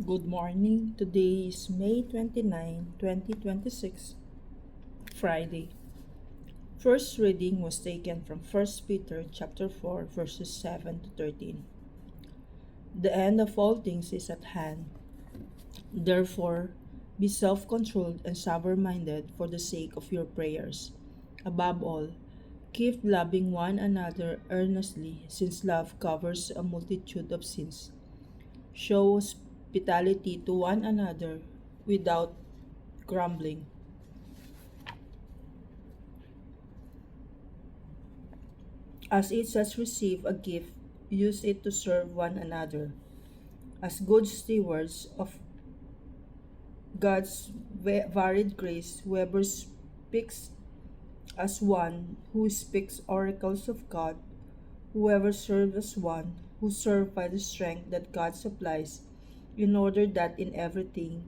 Good morning. Today is May 29, 2026, Friday. First reading was taken from 1 Peter chapter 4 verses 7 to 13. The end of all things is at hand. Therefore, be self-controlled and sober-minded for the sake of your prayers. Above all, keep loving one another earnestly, since love covers a multitude of sins. Show hospitality to one another without grumbling. As each has received a gift, use it to serve one another. As good stewards of God's varied grace, whoever speaks as one who speaks oracles of God, whoever serves as one who serves by the strength that God supplies, in order that in everything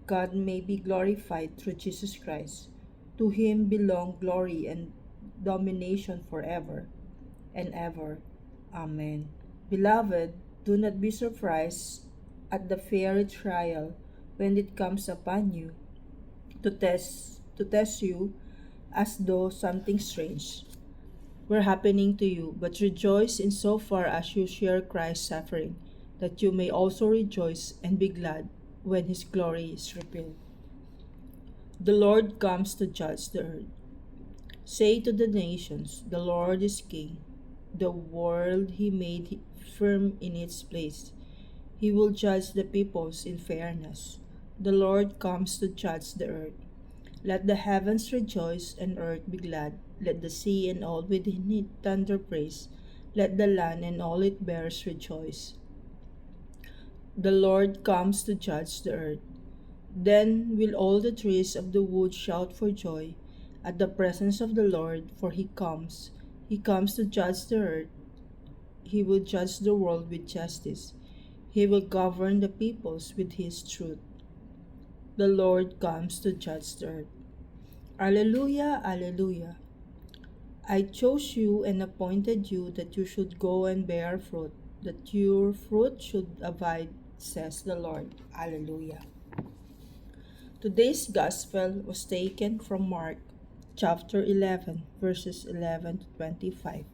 God may be glorified through Jesus Christ. To him belong glory and domination forever and ever. Amen. Beloved, do not be surprised at the fiery trial when it comes upon you to test you as though something strange were happening to you, but rejoice in so far as you share Christ's suffering, that you may also rejoice and be glad when his glory is revealed. The Lord comes to judge the earth. Say to the nations, the Lord is king. The world he made firm in its place. He will judge the peoples in fairness. The Lord comes to judge the earth. Let the heavens rejoice and earth be glad. Let the sea and all within it thunder praise. Let the land and all it bears rejoice. The Lord comes to judge the earth. Then will all the trees of the wood shout for joy at the presence of the Lord, for he comes. He comes to judge the earth. He will judge the world with justice. He will govern the peoples with his truth. The Lord comes to judge the earth. Alleluia, Alleluia. I chose you and appointed you that you should go and bear fruit, that your fruit should abide, says the Lord. Alleluia. Today's Gospel was taken from Mark chapter 11, verses 11 to 25.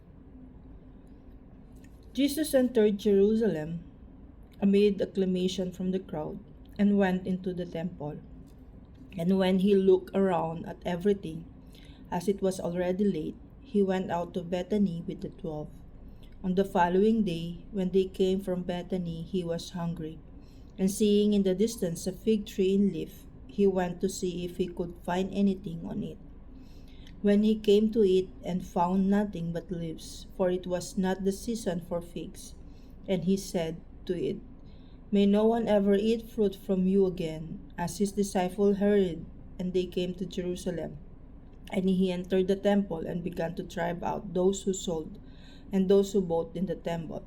Jesus entered Jerusalem amid acclamation from the crowd and went into the temple. And when he looked around at everything, as it was already late, he went out to Bethany with the 12. On the following day, when they came from Bethany, he was hungry. And seeing in the distance a fig tree in leaf, he went to see if he could find anything on it. When he came to it and found nothing but leaves, for it was not the season for figs, and he said to it, May no one ever eat fruit from you again. As his disciples heard, and they came to Jerusalem. And he entered the temple and began to drive out those who sold and those who bought in the temple.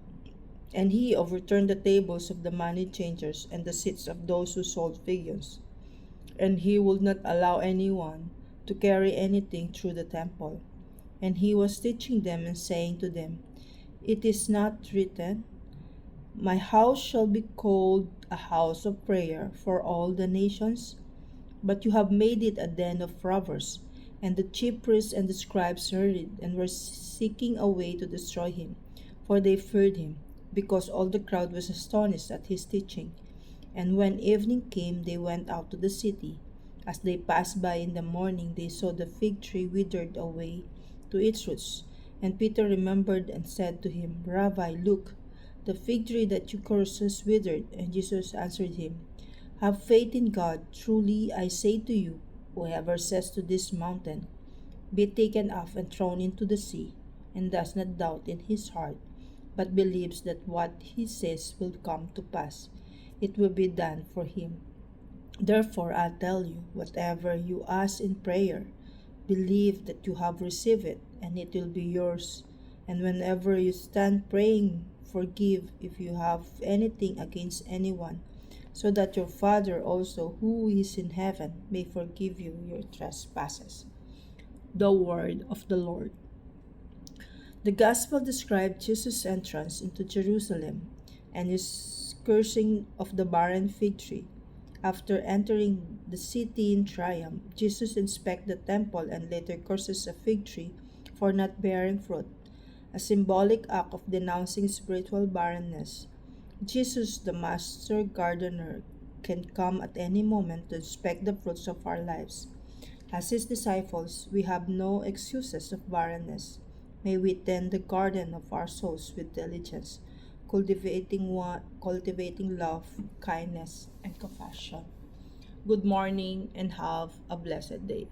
And he overturned the tables of the money changers and the seats of those who sold figures. And he would not allow anyone to carry anything through the temple. And he was teaching them and saying to them, It is not written, My house shall be called a house of prayer for all the nations? But you have made it a den of robbers. And the chief priests and the scribes heard it, and were seeking a way to destroy him, for they feared him, because all the crowd was astonished at his teaching. And when evening came, they went out to the city. As they passed by in the morning, they saw the fig tree withered away to its roots. And Peter remembered and said to him, Rabbi, look, the fig tree that you cursed has withered. And Jesus answered him, Have faith in God. Truly I say to you, whoever says to this mountain, Be taken off and thrown into the sea, and does not doubt in his heart, but believes that what he says will come to pass, it will be done for him. Therefore I tell you, whatever you ask in prayer, believe that you have received it, and it will be yours. And whenever you stand praying, forgive if you have anything against anyone, so that your Father also, who is in heaven, may forgive you your trespasses. The word of the Lord. The Gospel described Jesus' entrance into Jerusalem and his cursing of the barren fig tree. After entering the city in triumph, Jesus inspects the temple and later curses a fig tree for not bearing fruit, a symbolic act of denouncing spiritual barrenness. Jesus, the master gardener, can come at any moment to inspect the fruits of our lives. As his disciples, we have no excuses of barrenness. May we tend the garden of our souls with diligence, cultivating love, kindness, and compassion. Good morning and have a blessed day.